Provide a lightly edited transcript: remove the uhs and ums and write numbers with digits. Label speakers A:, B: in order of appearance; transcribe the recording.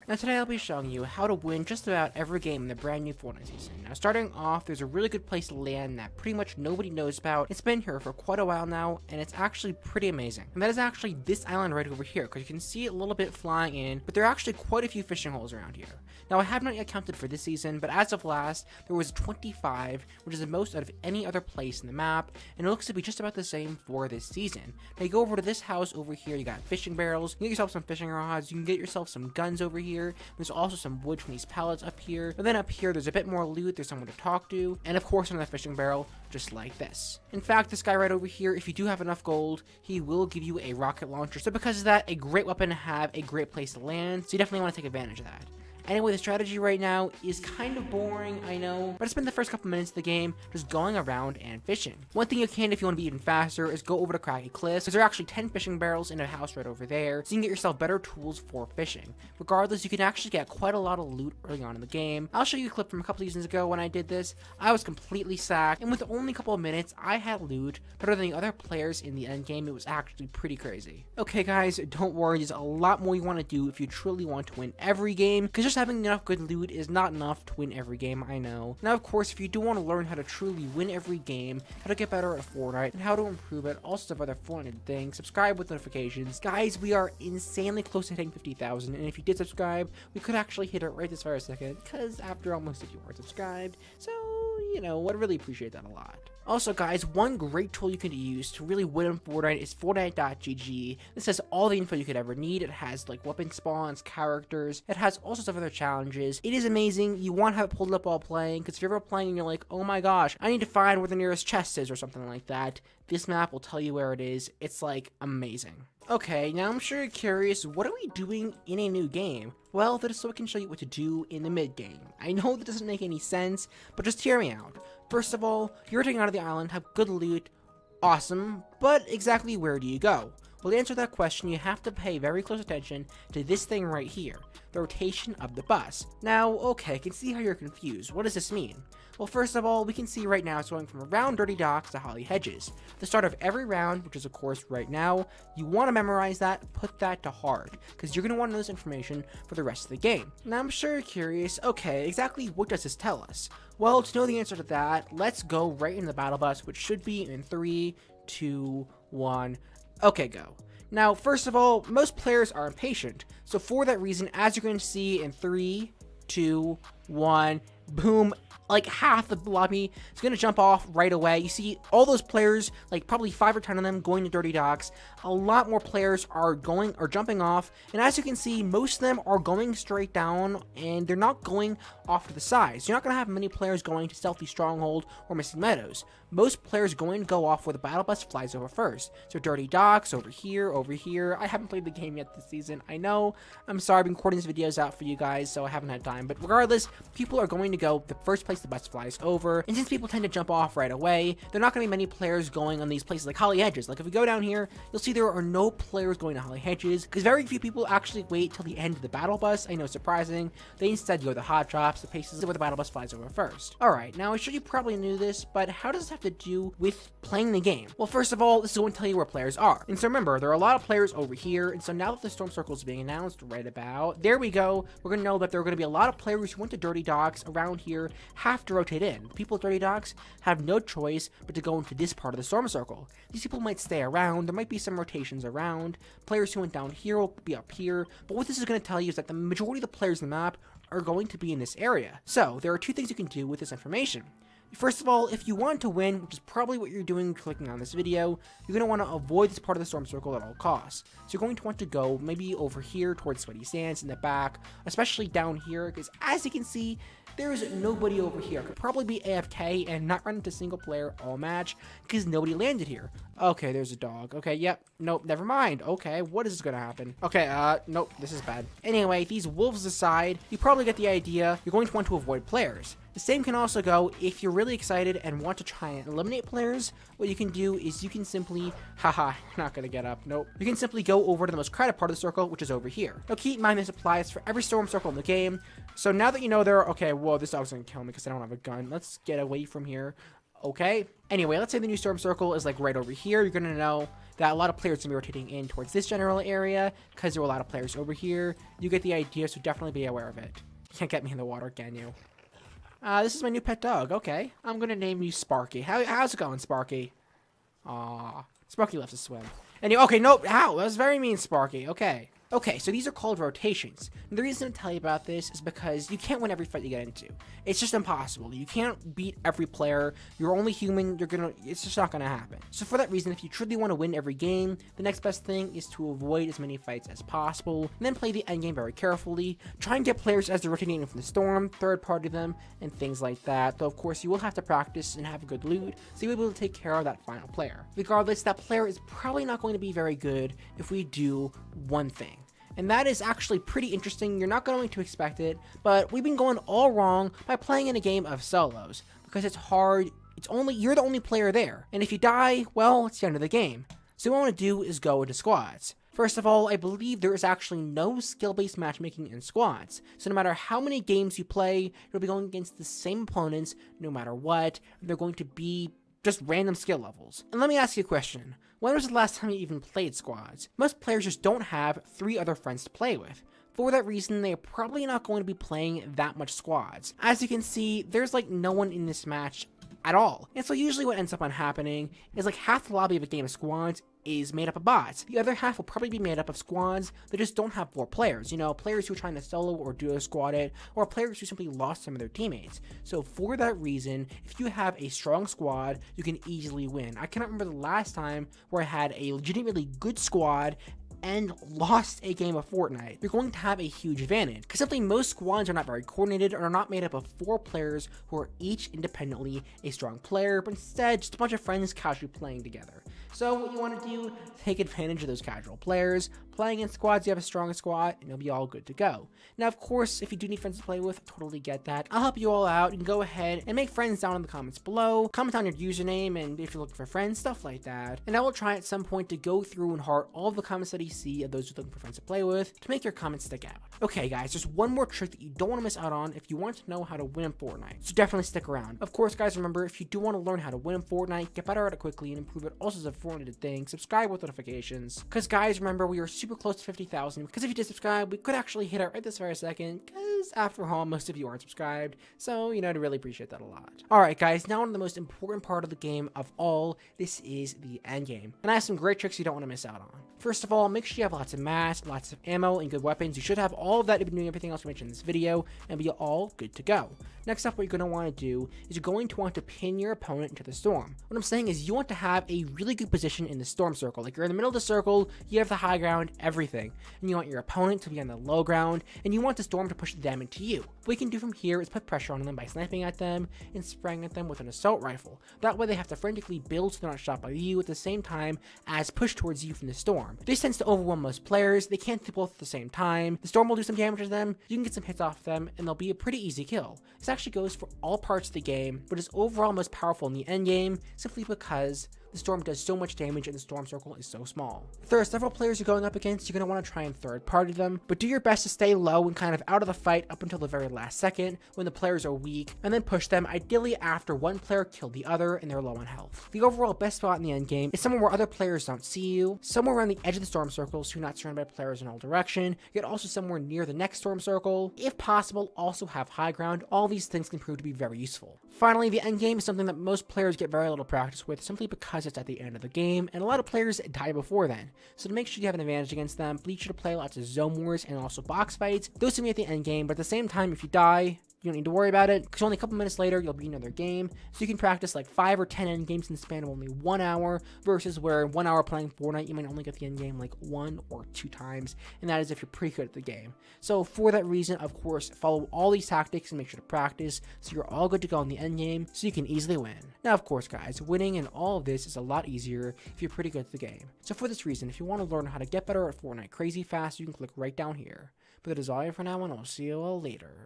A: Now today I'll be showing you how to win just about every game in the brand new Fortnite season. Now starting off, there's a really good place to land that pretty much nobody knows about. It's been here for quite a while now, and it's actually pretty amazing. And that is actually this island right over here, because you can see it a little bit flying in, but there are actually quite a few fishing holes around here. Now I have not yet counted for this season, but as of last, there was 25, which is the most out of any other place in the map, and it looks to be just about the same for this season. Now you go over to this house over here, you got fishing barrels, you can get yourself some fishing rods, you can get yourself some guns over here. There's also some wood from these pallets up here, but then up here there's a bit more loot, there's someone to talk to, and of course another fishing barrel, just like this. In fact, this guy right over here, if you do have enough gold, he will give you a rocket launcher, so because of that, a great weapon to have, a great place to land, so you definitely want to take advantage of that. Anyway, the strategy right now is kind of boring, I know, but I spent the first couple minutes of the game just going around and fishing. One thing you can if you want to be even faster is go over to Craggy Cliffs, because there are actually 10 fishing barrels in a house right over there, so you can get yourself better tools for fishing. Regardless, you can actually get quite a lot of loot early on in the game. I'll show you a clip from a couple seasons ago when I did this. I was completely sacked, and with only a couple of minutes, I had loot better than the other players in the end game. It was actually pretty crazy. Okay guys, don't worry, there's a lot more you want to do if you truly want to win every game, because just having enough good loot is not enough to win every game, I know. Now, of course, if you do want to learn how to truly win every game, how to get better at Fortnite, and how to improve it, all sorts of other Fortnite things, subscribe with notifications. Guys, we are insanely close to hitting 50,000, and if you did subscribe, we could actually hit it right this very second, because after all, most of you are subscribed, so, you know, I'd really appreciate that a lot. Also guys, one great tool you can use to really win in Fortnite is Fortnite.gg. This has all the info you could ever need. It has like weapon spawns, characters, it has all sorts of other challenges. It is amazing. You want to have it pulled up while playing, because if you're ever playing and you're like, oh my gosh, I need to find where the nearest chest is or something like that, this map will tell you where it is. It's like amazing. Okay, now I'm sure you're curious, what are we doing in a new game? Well, that is so I can show you what to do in the mid-game. I know that doesn't make any sense, but just hear me out. First of all, you're taking out of the island, have good loot, awesome, but exactly where do you go? Well, to answer that question, you have to pay very close attention to this thing right here, the rotation of the bus. Now, okay, I can see how you're confused. What does this mean? Well, first of all, we can see right now it's going from around Dirty Docks to Holly Hedges. The start of every round, which is of course right now, you want to memorize that, put that to hard, because you're going to want to know this information for the rest of the game. Now, I'm sure you're curious, okay, exactly what does this tell us? Well, to know the answer to that, let's go right in the battle bus, which should be in 3, 2, 1, okay, go. Now, first of all, most players are impatient, so for that reason, as you're going to see in 3, 2, 1, boom, like half the lobby is going to jump off right away. You see all those players, like probably 5 or 10 of them going to Dirty Docks. A lot more players are going or jumping off, and as you can see, most of them are going straight down, and they're not going off to the sides. You're not going to have many players going to Stealthy Stronghold or Misty Meadows. Most players going to go off where the battle bus flies over first. So Dirty Docks, over here, over here. I haven't played the game yet this season, I know. I'm sorry, I've been recording these videos out for you guys, so I haven't had time. But regardless, people are going to go the first place the bus flies over, and since people tend to jump off right away, there are not going to be many players going on these places like Holly Hedges. Like if we go down here, you'll see there are no players going to Holly Hedges, because very few people actually wait till the end of the battle bus. I know, surprising. They instead go to the hot drops, the places where the battle bus flies over first. Alright, now I'm sure you probably knew this, but how does this have to do with playing the game? Well, first of all, this is going to tell you where players are. And so remember, there are a lot of players over here, and so now that the Storm Circle is being announced right about, there we go, we're going to know that there are going to be a lot of players who went to Dirty Docks around here have to rotate in. People at Dirty Docks have no choice but to go into this part of the Storm Circle. These people might stay around, there might be some rotations around, players who went down here will be up here, but what this is going to tell you is that the majority of the players in the map are going to be in this area. So, there are two things you can do with this information. First of all, if you want to win, which is probably what you're doing clicking on this video, you're going to want to avoid this part of the Storm Circle at all costs. So you're going to want to go maybe over here towards Sweaty Sands in the back, especially down here, because as you can see, there is nobody over here. Could probably be AFK and not run into single player all match, because nobody landed here. Okay, there's a dog. Okay, yep. Nope, never mind. Okay, what is going to happen? Okay, nope, this is bad. Anyway, these wolves aside, you probably get the idea. You're going to want to avoid players. The same can also go if you're really excited and want to try and eliminate players. What you can do is you can simply, haha, not gonna get up, nope. You can simply go over to the most crowded part of the circle, which is over here. Now keep in mind this applies for every Storm Circle in the game. So now that you know there, okay, whoa, this dog's gonna kill me because I don't have a gun. Let's get away from here. Okay. Anyway, let's say the new storm circle is like right over here. You're going to know that a lot of players are going to be rotating in towards this general area because there are a lot of players over here. You get the idea, so definitely be aware of it. You can't get me in the water, can you? This is my new pet dog. Okay. I'm going to name you Sparky. How's it going, Sparky? Aw. Sparky loves to swim. Anyway, okay, nope. Ow, that was very mean, Sparky. Okay. Okay, so these are called rotations. And the reason to tell you about this is because you can't win every fight you get into. It's just impossible. You can't beat every player. You're only human. It's just not gonna happen. So for that reason, if you truly want to win every game, the next best thing is to avoid as many fights as possible, and then play the end game very carefully. Try and get players as they're rotating from the storm, third party them, and things like that. Though of course you will have to practice and have a good loot, so you'll be able to take care of that final player. Regardless, that player is probably not going to be very good if we do one thing. And that is actually pretty interesting. You're not going to expect it, but we've been going all wrong by playing in a game of solos because it's hard. You're the only player there. And if you die, well, it's the end of the game. So what I want to do is go into squads. First of all, I believe there is actually no skill-based matchmaking in squads. So no matter how many games you play, you'll be going against the same opponents no matter what. They're going to be just random skill levels. And let me ask you a question. When was the last time you even played squads? Most players just don't have 3 other friends to play with. For that reason, they are probably not going to be playing that much squads. As you can see, there's like no one in this match at all. And so usually what ends up on happening is like half the lobby of a game of squads is made up of bots. The other half will probably be made up of squads that just don't have 4 players. You know, players who are trying to solo or duo squad it, or players who simply lost some of their teammates. So for that reason, if you have a strong squad, you can easily win. I cannot remember the last time where I had a legitimately good squad and lost a game of Fortnite. You're going to have a huge advantage because simply most squads are not very coordinated and are not made up of 4 players who are each independently a strong player, but instead just a bunch of friends casually playing together. So what you want to do, take advantage of those casual players. Playing in squads, you have a strong squad, and you'll be all good to go. Now, of course, if you do need friends to play with, I totally get that. I'll help you all out. You can go ahead and make friends down in the comments below. Comment on your username, and if you're looking for friends, stuff like that. And I will try at some point to go through and heart all of the comments that you see of those who are looking for friends to play with to make your comments stick out. Okay, guys, there's one more trick that you don't want to miss out on if you want to know how to win in Fortnite. So definitely stick around. Of course, guys, remember, if you do want to learn how to win in Fortnite, get better at it quickly, and improve at all sorts of Fortnite things, subscribe with notifications. Because, guys, remember, we are super close to 50,000. Because if you did subscribe, we could actually hit it right this very second. Because, after all, most of you aren't subscribed. So, you know, I'd really appreciate that a lot. Alright, guys, now on to the most important part of the game of all. This is the end game. And I have some great tricks you don't want to miss out on. First of all, make sure you have lots of mats, lots of ammo, and good weapons. You should have all of that if you're doing everything else we mentioned in this video, and be all good to go. Next up, what you're going to want to do is you're going to want to pin your opponent into the storm. What I'm saying is you want to have a really good position in the storm circle. Like, you're in the middle of the circle, you have the high ground, everything. And you want your opponent to be on the low ground, and you want the storm to push the damage to you. What we can do from here is put pressure on them by sniping at them and spraying at them with an assault rifle. That way they have to frantically build so they're not shot by you at the same time as push towards you from the storm. This tends to overwhelm most players. They can't do both at the same time. The storm will do some damage to them, you can get some hits off them, and they'll be a pretty easy kill. This actually goes for all parts of the game, but is overall most powerful in the end game simply because the storm does so much damage and the storm circle is so small. If there are several players you're going up against, you're going to want to try and third party them, but do your best to stay low and kind of out of the fight up until the very last second when the players are weak, and then push them ideally after one player killed the other and they're low on health. The overall best spot in the end game is somewhere where other players don't see you, somewhere around the edge of the storm circle so you're not surrounded by players in all direction, yet also somewhere near the next storm circle. If possible, also have high ground. All these things can prove to be very useful. Finally, the end game is something that most players get very little practice with simply because it's at the end of the game, and a lot of players die before then. So to make sure you have an advantage against them, be sure to play lots of zone wars and also box fights. Those can be at the end game, but at the same time, if you die, you don't need to worry about it, because only a couple minutes later, you'll be in another game, so you can practice like 5 or 10 end games in the span of only 1 hour, versus where 1 hour playing Fortnite, you might only get the end game like 1 or 2 times, and that is if you're pretty good at the game. So for that reason, of course, follow all these tactics and make sure to practice, so you're all good to go in the end game, so you can easily win. Now, of course, guys, winning in all of this is a lot easier if you're pretty good at the game. So for this reason, if you want to learn how to get better at Fortnite crazy fast, you can click right down here. But that is all I have for now, and I'll see you all later.